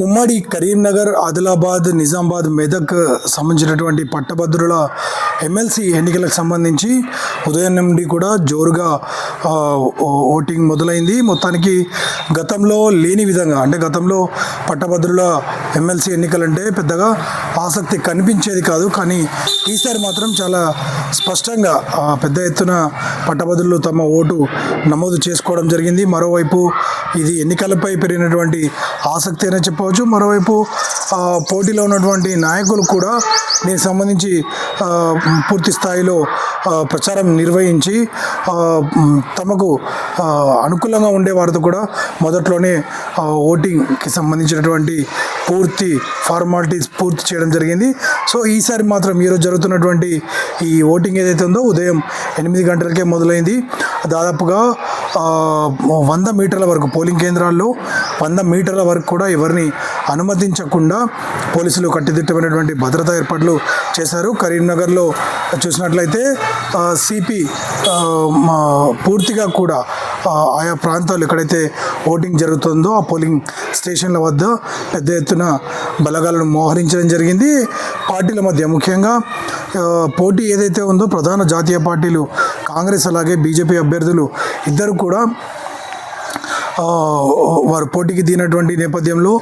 ఉమ్మడి కరీంనగర్, ఆదిలాబాద్, నిజామాబాద్, మెదక్ సంబంధించినటువంటి పట్టభద్రుల ఎమ్మెల్సీ ఎన్నికలకు సంబంధించి ఉదయం నుండి కూడా జోరుగా ఓటింగ్ మొదలైంది. మొత్తానికి గతంలో లేని విధంగా, అంటే గతంలో పట్టభద్రుల ఎమ్మెల్సీ ఎన్నికలంటే పెద్దగా ఆసక్తి కనిపించేది కాదు, కానీ ఈసారి మాత్రం చాలా స్పష్టంగా పెద్ద ఎత్తున పట్టభద్రులు తమ ఓటు నమోదు చేసుకోవడం జరిగింది. మరోవైపు ఇది ఎన్నికలపై పెరిగినటువంటి ఆసక్తి అనే చెప్పవచ్చు. మరోవైపు పోటీలో ఉన్నటువంటి నాయకులు కూడా దీనికి సంబంధించి పూర్తి స్థాయిలో ప్రచారం నిర్వహించి తమకు అనుకూలంగా ఉండే వారితో కూడా మొదట్లోనే ఓటింగ్కి సంబంధించినటువంటి పూర్తి ఫార్మాలిటీస్ పూర్తి చేయడం జరిగింది. సో ఈసారి మాత్రం ఈరోజు జరుగుతున్నటువంటి ఈ ఓటింగ్ ఏదైతే ఉందో ఉదయం 8 గంటలకే మొదలైంది. దాదాపుగా 100 మీటర్ల వరకు పోలింగ్ కేంద్రాల్లో 100 మీటర్ల వరకు కూడా ఎవరిని అనుమతించకుండా పోలీసులు కట్టుదిట్టమైనటువంటి భద్రతా ఏర్పాట్లు చేశారు. కరీంనగర్లో చూసినట్లయితే సిపి పూర్తిగా కూడా ఆయా ప్రాంతాలు ఎక్కడైతే ఓటింగ్ జరుగుతుందో ఆ పోలింగ్ స్టేషన్ల వద్ద పెద్ద ఎత్తున బలగాలను మోహరించడం జరిగింది. పార్టీల మధ్య ముఖ్యంగా పోటీ ఏదైతే ఉందో ప్రధాన జాతీయ పార్టీలు కాంగ్రెస్ అలాగే బీజేపీ అభ్యర్థులు ఇద్దరు కూడా వారు పోటీకి దిగినటువంటి నేపథ్యంలో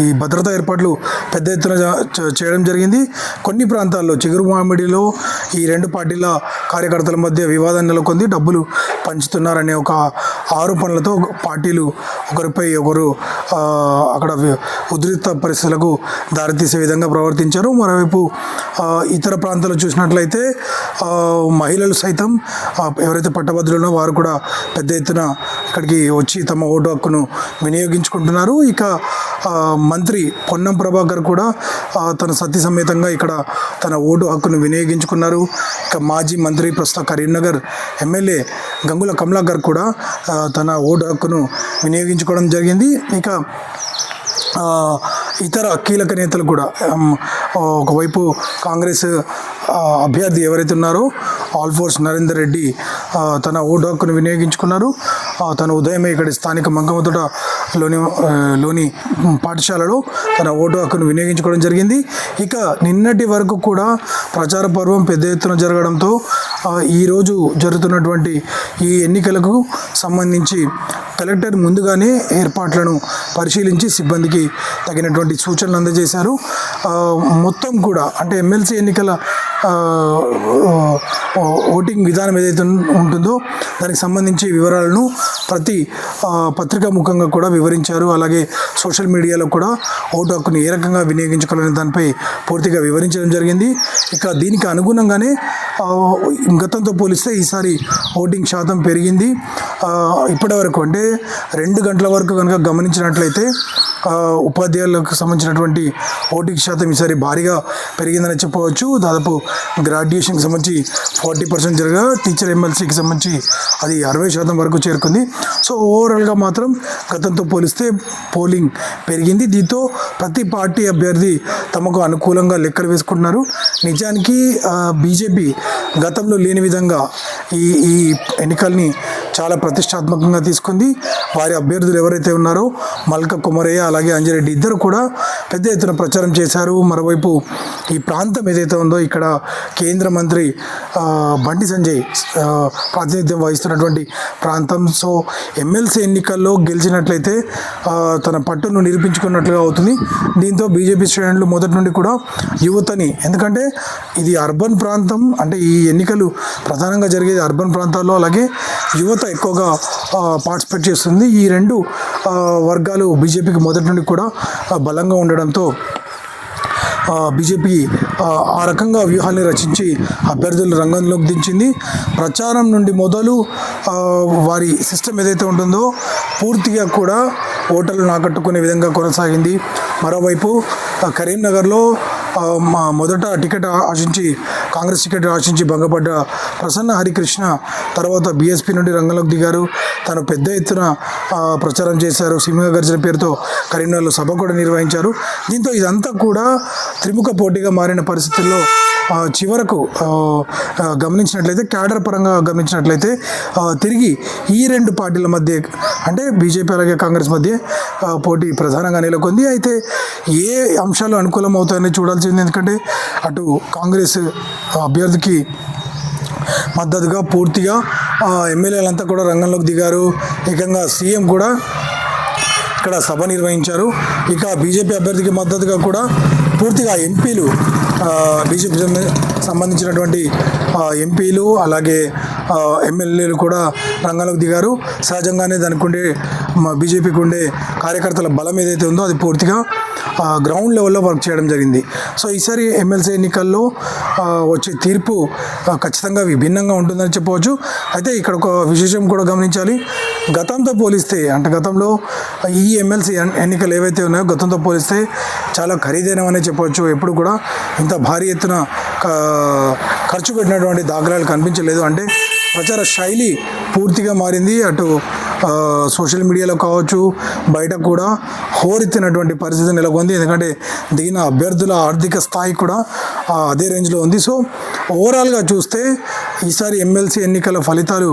ఈ భద్రతా ఏర్పాట్లు పెద్ద ఎత్తున చేయడం జరిగింది. కొన్ని ప్రాంతాల్లో చిగురు మామిడిలో ఈ రెండు పార్టీల కార్యకర్తల మధ్య వివాదం నెలకొంది. డబ్బులు పంచుతున్నారనే ఒక ఆరోపణలతో పార్టీలు ఒకరిపై ఒకరు అక్కడ ఉద్రిక్త పరిస్థితులకు దారితీసే విధంగా ప్రవర్తించారు. మరోవైపు ఇతర ప్రాంతాల్లో చూసినట్లయితే మహిళలు సైతం ఎవరైతే పట్టభద్రులున్నో వారు కూడా పెద్ద ఎత్తున ఇక్కడికి వచ్చి తమ ఓటు హక్కును వినియోగించుకుంటున్నారు. ఇక మంత్రి పొన్నం ప్రభాకర్ కూడా తన సతీ సమేతంగా ఇక్కడ తన ఓటు హక్కును వినియోగించుకున్నారు. ఇక మాజీ మంత్రి ప్రస్తుత కరీంనగర్ ఎమ్మెల్యే గంగుల కమలాకర్ కూడా తన ఓటు హక్కును వినియోగించుకోవడం జరిగింది. ఇక ఇతర కీలక నేతలు కూడా ఒకవైపు కాంగ్రెస్ అభ్యర్థి ఎవరైతే ఉన్నారో ఆల్ఫోర్స్ నరేందర్ రెడ్డి తన ఓటు హక్కును వినియోగించుకున్నారు. తన ఉదయమే ఇక్కడ స్థానిక మంగమతోటలోని పాఠశాలలో తన ఓటు హక్కును వినియోగించుకోవడం జరిగింది. ఇక నిన్నటి వరకు కూడా ప్రచార పర్వం పెద్ద ఎత్తున జరగడంతో ఈరోజు జరుగుతున్నటువంటి ఈ ఎన్నికలకు సంబంధించి కలెక్టర్ ముందుగానే ఏర్పాట్లను పరిశీలించి సిబ్బందికి తగినటువంటి సూచనలు అందజేశారు. మొత్తం కూడా అంటే ఎమ్మెల్సీ ఎన్నికల ఓటింగ్ విధానం ఏదైతే ఉంటుందో దానికి సంబంధించి వివరాలను ప్రతి పత్రికా ముఖంగా కూడా వివరించారు. అలాగే సోషల్ మీడియాలో కూడా ఓటు హక్కును ఏ రకంగా వినియోగించుకోవాలనే దానిపై పూర్తిగా వివరించడం జరిగింది. ఇక దీనికి అనుగుణంగానే గతంతో పోలిస్తే ఈసారి ఓటింగ్ శాతం పెరిగింది. ఇప్పటి వరకు అంటే 2 గంటల వరకు కనుక గమనించినట్లయితే ఉపాధ్యాయులకు సంబంధించినటువంటి ఓటింగ్ శాతం ఈసారి భారీగా పెరిగిందని చెప్పవచ్చు. దాదాపు గ్రాడ్యుయేషన్కి సంబంధించి 40% జరగా టీచర్ ఎమ్మెల్సీకి సంబంధించి అది 60% వరకు చేరుకుంది. సో ఓవరాల్గా మాత్రం గతంతో పోలిస్తే పోలింగ్ పెరిగింది. దీంతో ప్రతి పార్టీ అభ్యర్థి తమకు అనుకూలంగా లెక్కలు వేసుకుంటున్నారు. నిజానికి బీజేపీ గతంలో లేని విధంగా ఈ ఎన్నికల్ని చాలా ప్రతిష్టాత్మకంగా తీసుకుంది. వారి అభ్యర్థులు ఎవరైతే ఉన్నారో మల్క కుమరయ్య అలాగే అంజిరెడ్డి ఇద్దరు కూడా పెద్ద ఎత్తున ప్రచారం చేశారు. మరోవైపు ఈ ప్రాంతం ఏదైతే ఉందో ఇక్కడ కేంద్ర మంత్రి బండి సంజయ్ ప్రాతినిధ్యం వహిస్తున్నటువంటి ప్రాంతం. సో ఎమ్మెల్సీ ఎన్నికల్లో గెలిచినట్లయితే తన పట్టును నిరూపించుకున్నట్లుగా అవుతుంది. దీంతో బీజేపీ శ్రేణులు మొదటి నుండి కూడా యువతని, ఎందుకంటే ఇది అర్బన్ ప్రాంతం, అంటే ఈ ఎన్నికలు ప్రధానంగా జరిగేది అర్బన్ ప్రాంతాల్లో, అలాగే యువత ఎక్కువగా పార్టిసిపేట్ చేస్తుంది. ఈ రెండు వర్గాలు బీజేపీకి మొదటి నుండి కూడా బలంగా ఉండడంతో బీజేపీ ఆ రకంగా వ్యూహాన్ని రచించి అభ్యర్థులు రంగంలోకి దించింది. ప్రచారం నుండి మొదలు వారి సిస్టమ్ ఏదైతే ఉంటుందో పూర్తిగా కూడా ఓటర్లను ఆకట్టుకునే విధంగా కొనసాగింది. మరోవైపు కరీంనగర్లో మొదట టికెట్ ఆశించి కాంగ్రెస్ టికెట్ ఆశించి భంగపడ్డ ప్రసన్న హరికృష్ణ తర్వాత బీఎస్పీ నుండి రంగంలోకి దిగారు. తను పెద్ద ఎత్తున ప్రచారం చేశారు. సింహ గర్జన పేరుతో కరీంనగర్లో సభ కూడా నిర్వహించారు. దీంతో ఇదంతా కూడా త్రిముఖ పోటీగా మారిన పరిస్థితుల్లో చివరకు గమనించినట్లయితే క్యాడర్ పరంగా గమనించినట్లయితే తిరిగి ఈ రెండు పార్టీల మధ్య అంటే బీజేపీ అలాగే కాంగ్రెస్ మధ్య పోటీ ప్రధానంగా నెలకొంది. అయితే ఏ అంశాలు అనుకూలం అవుతాయని చూడాల్సింది, ఎందుకంటే అటు కాంగ్రెస్ అభ్యర్థికి మద్దతుగా పూర్తిగా ఎమ్మెల్యేలంతా కూడా రంగంలోకి దిగారు. ఏకంగా సీఎం కూడా ఇక్కడ సభ నిర్వహించారు. ఇక బీజేపీ అభ్యర్థికి మద్దతుగా కూడా పూర్తిగా ఎంపీలు, బీజేపీ సంబంధించినటువంటి ఎంపీలు అలాగే ఎమ్మెల్యేలు కూడా రంగంలోకి దిగారు. సహజంగానే దానికి ఉండే బీజేపీకి ఉండే కార్యకర్తల బలం ఏదైతే ఉందో అది పూర్తిగా గ్రౌండ్ లెవెల్లో వర్క్ చేయడం జరిగింది. సో ఈసారి ఎమ్మెల్సీ ఎన్నికల్లో వచ్చే తీర్పు ఖచ్చితంగా విభిన్నంగా ఉంటుందని చెప్పవచ్చు. అయితే ఇక్కడ ఒక విశేషం కూడా గమనించాలి. గతంతో పోలిస్తే, అంటే గతంలో ఈ ఎమ్మెల్సీ ఎన్నికలు ఏవైతే ఉన్నాయో గతంతో పోలిస్తే చాలా ఖరీదైనవనే చెప్పవచ్చు. ఎప్పుడు కూడా ఇంత భారీ ఎత్తున ఖర్చు పెట్టినటువంటి దాఖలాలు కనిపించలేదు. అంటే ప్రచార శైలి పూర్తిగా మారింది. అటు సోషల్ మీడియాలో కావచ్చు, బయట కూడా హోరెత్తినటువంటి పరిస్థితి నెలకొంది. ఎందుకంటే దిగిన అభ్యర్థుల ఆర్థిక స్థాయి కూడా అదే రేంజ్లో ఉంది. సో ఓవరాల్గా చూస్తే ఈసారి ఎమ్మెల్సీ ఎన్నికల ఫలితాలు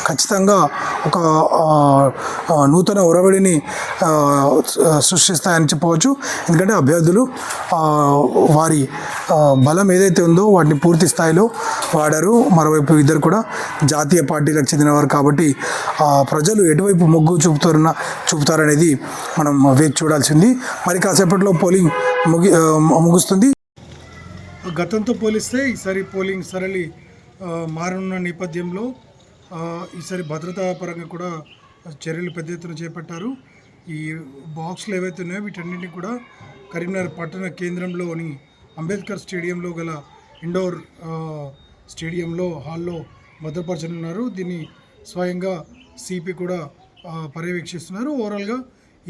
ఖచ్చితంగా ఒక నూతన ఒరవడిని సృష్టిస్తాయని చెప్పవచ్చు. ఎందుకంటే అభ్యర్థులు వారి బలం ఏదైతే ఉందో వాటిని పూర్తి స్థాయిలో వాడారు. మరోవైపు ఇద్దరు కూడా జాతీయ పార్టీలకు చెందినవారు కాబట్టి ప్రజలు ఎటువైపు మొగ్గు చూపుతారనేది మనం వేచి చూడాల్సింది. మరి కాసేపట్లో పోలింగ్ ముగుస్తుంది. గతంతో పోలిస్తే ఈసారి పోలింగ్ సరళి మారనున్న నేపథ్యంలో ఈసారి భద్రతా పరంగా కూడా చర్యలు పెద్ద ఎత్తున చేపట్టారు. ఈ బాక్స్లు ఏవైతే ఉన్నాయో వీటన్నింటినీ కూడా కరీంనగర్ పట్టణ కేంద్రంలోని అంబేద్కర్ స్టేడియంలో గల ఇండోర్ స్టేడియంలో హాల్లో భద్రపరచనున్నారు. దీన్ని స్వయంగా సిపి కూడా పర్యవేక్షిస్తున్నారు. ఓవరాల్గా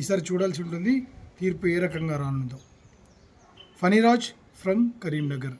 ఈసారి చూడాల్సి ఉంటుంది తీర్పు ఏ రకంగా రానుందో. ఫణిరాజ్ ఫ్రమ్ కరీంనగర్.